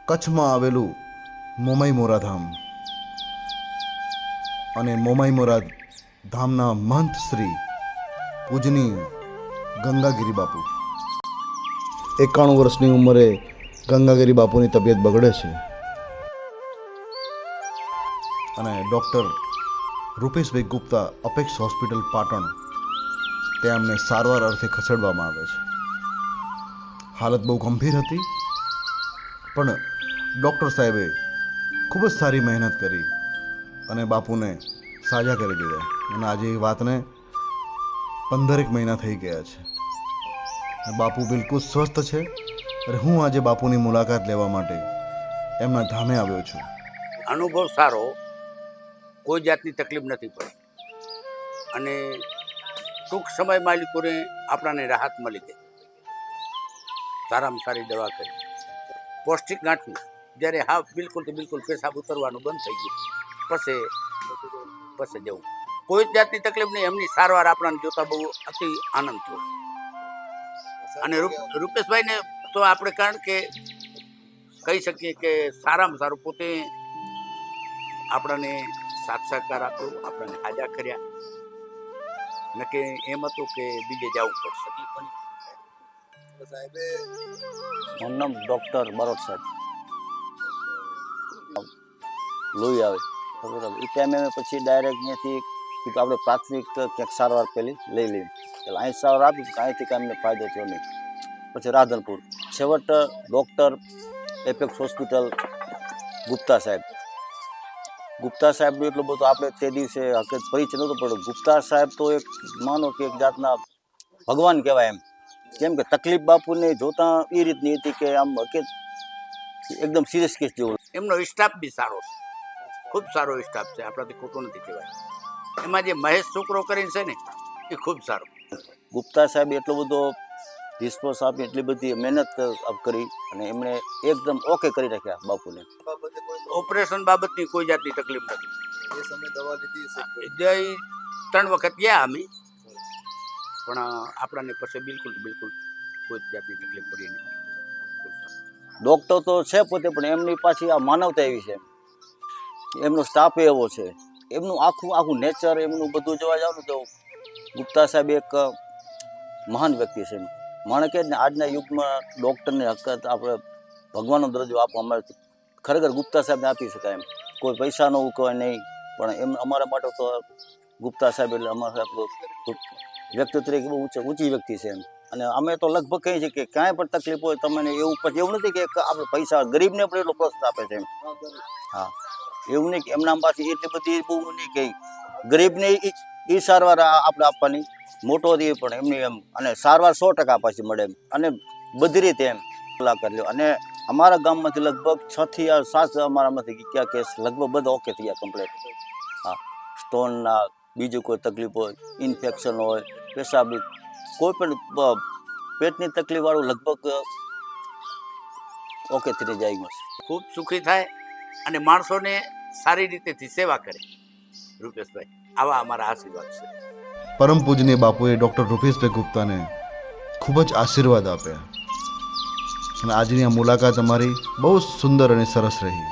કચ્છમાં આવેલું મોમાઈ મોરા ધામ અને મોમાઈ મોરા ધામના મહંત શ્રી પૂજનીય ગંગાગીરી બાપુ 91 વર્ષની ઉંમરે ગંગાગીરી બાપુની તબિયત બગડે છે અને doctor રૂપેશભાઈ Gupta apex hospital Patan તેમને સારવાર અર્થે ખસેડવામાં આવે છે. હાલત બહુ ગંભીર હતી, પણ ડૉક્ટર સાહેબે ખૂબ જ સારી મહેનત કરી અને બાપુને સાજા કરી દીધા. અને આજે એ વાતને 15 મહિના થઈ ગયા છે. બાપુ બિલકુલ સ્વસ્થ છે અને હું આજે બાપુની મુલાકાત લેવા માટે એમના ધામે આવ્યો છું. અનુભવ સારો, કોઈ જાતની તકલીફ નથી પડી અને ટૂંક સમય માલિકોને આપણને રાહત મળી ગઈ. સારામાં સારી દવા કરી. પૌષ્ટિક ગાંઠવું જ્યારે હા બિલકુલ તો બિલકુલ પેશાબ ઉતરવાનું બંધ થઈ ગયું, પછી જવું કોઈ જ જાતની તકલીફ નહીં. એમની સારવાર આપણને જોતા બહુ અતિ આનંદ થયો. અને રૂપેશભાઈને તો આપણે કારણ કે કહી શકીએ કે સારામાં સારું પોતે આપણને સાથ સહકાર આપ્યો, આપણને હાજા કર્યા ન કે એમ હતું કે બીજે જવું પડશે. મારું નામ ડૉક્ટર બરોટ સાહેબ. લોહી આવે બરાબર, એ ટાઈમે અમે પછી ડાયરેક્ટ ત્યાંથી આપણે પ્રાથમિક ક્યાંક સારવાર પહેલી લઈ લઈએ. એટલે અહીં સારવાર આપી, અહીંથી કાંઈ અમને ફાયદો થયો નહીં. પછી રાધનપુર છેવટ ડૉક્ટર એપેક્સ હોસ્પિટલ ગુપ્તા સાહેબનું એટલું બધું આપણે તે દિવસે હકીકત પરિચય નહોતો પડ્યો. ગુપ્તા સાહેબ તો એક માનો કે એક જાતના ભગવાન કહેવાય. કેમ કે તકલીફ બાપુને જોતા એ રીતની હતી કે આમ હકીકત એકદમ સિરિયસ કેસ જેવું. એમનો સ્ટાફ બી સારો છે, ખૂબ સારો સ્ટાફ છે, આપણાથી ખોટું નથી કહેવાય. એમાં જે મહેશ છોકરો કરીને છે ને એ ખૂબ સારો. ગુપ્તા સાહેબ એટલો બધો રિસ્પોન્સ આપી, એટલી બધી મહેનત કરી અને એમણે એકદમ ઓકે કરી રાખ્યા બાપુને. ઓપરેશન બાબતની કોઈ જાતની તકલીફ નથી. એ સમય દવા લીધી 3 વખત ગયા અમે, પણ આપણને પછી બિલકુલ કોઈ જાતની તકલીફ પડી નથી. ડૉક્ટર તો છે પોતે, પણ એમની પાછી આ માનવતા એવી છે, એમનો સ્ટાફ એવો છે, એમનું આખું નેચર, એમનું બધું જોવા જાવ ને તો ગુપ્તા સાહેબ એક મહાન વ્યક્તિ છે. માણે કે ને આજના યુગમાં ડૉક્ટરને હકીકત આપણે ભગવાનનો દરજ્જો આપવા મળે, ખરેખર ગુપ્તા સાહેબને આપી શકાય. એમ કોઈ પૈસાનો કોઈ નહીં, પણ એમ અમારા માટે તો ગુપ્તા સાહેબ એટલે અમારા વ્યક્તિ તરીકે બહુ ઊંચી વ્યક્તિ છે એમ. અને અમે તો લગભગ કહીએ છીએ કે કાંઈ પણ તકલીફ હોય તમને એવું પછી એવું નથી કે આપણે પૈસા ગરીબને પણ એટલો પ્રોત્સાહન આપે છે એમ. હા, એવું નહીં કે એમના પાસે એટલી બધી બહુ નહીં કે ગરીબને એ સારવાર આપણે આપવાની મોટો હતી પણ એમની એમ, અને સારવાર 100% પાછી મળે એમ, અને બધી રીતે એમ મુલાકાત લ્યો. અને અમારા ગામમાંથી લગભગ 6 થી 7 અમારામાંથી ક્યાં કેસ લગભગ બધા ઓકે થઈ ગયા કમ્પ્લીટ. હા, સ્ટોનના બીજું કોઈ તકલીફ હોય, ઇન્ફેક્શન હોય, પેશાબ, કોઈ પણ પેટની તકલીફ વાળું લગભગ ઓકે થઈ જાય. ખૂબ સુખી થાય અને માણસોને સારી રીતેથી સેવા કરે. રૂપેશભાઈ આવા અમારા આશીર્વાદ છે. પરમ પૂજનીય બાપુએ ડૉક્ટર રૂપેશભાઈ ગુપ્તાને ખૂબ જ આશીર્વાદ આપ્યા અને આજની આ મુલાકાત અમારી બહુ સુંદર અને સરસ રહી.